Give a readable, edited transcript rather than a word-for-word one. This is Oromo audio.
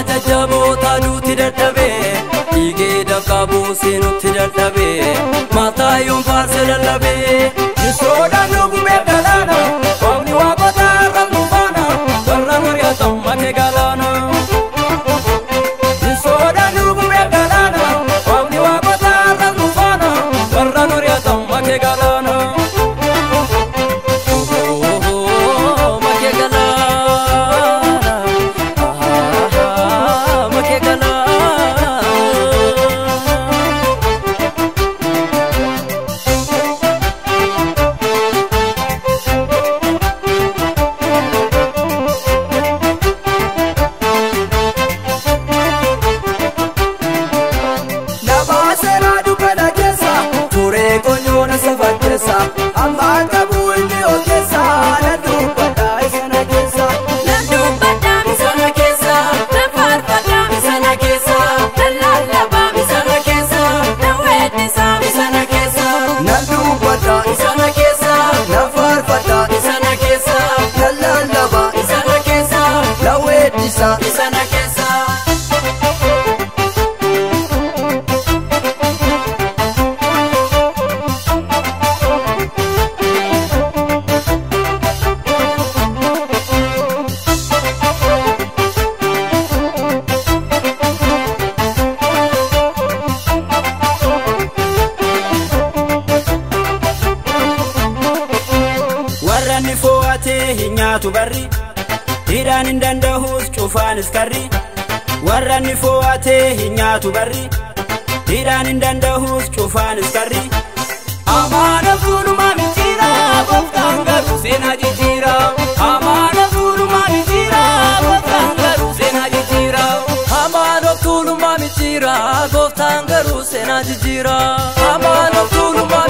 jajjaboota nuti dadhabe dhiigee dafqabuu seenutti dadhabe maataa yoon faarse lallabe Yesoodhaan nu gubee galaana Waaqni waaqota irra nu faana warra mari'atan makee galaana Yesoodhaan nu gubee galaana Waaqni waaqota irra nu faana warra mari'atan makee galaana Ammaan qabuu inni ogeessa na dubbadhaa isana keessa na dubbadhaa isana keessa na faarfadhaa isana keessa na lallabaa isana keessa na weeddisaa isana keessa na dubbadhaa isana keessa na faarfadhaa isana keessa na lallabaa isana keessa na weeddisaa isana keessa Warranni fo'atee hin nyaatu barri hidhaan hin danda'us cufaanis karri Warranni fo'atee hin nyaatu barri hidhaan hin danda'us cufaanis karri Amaana fuulumaa mitiira gooftaan garuu seenaa jijjiira Amaana fuulumaa mitiira gooftaan garuu seenaa jijjiira Amaana fuulumaa mitiira gooftaan garuu seenaa jijjiira Amaana fuulumaa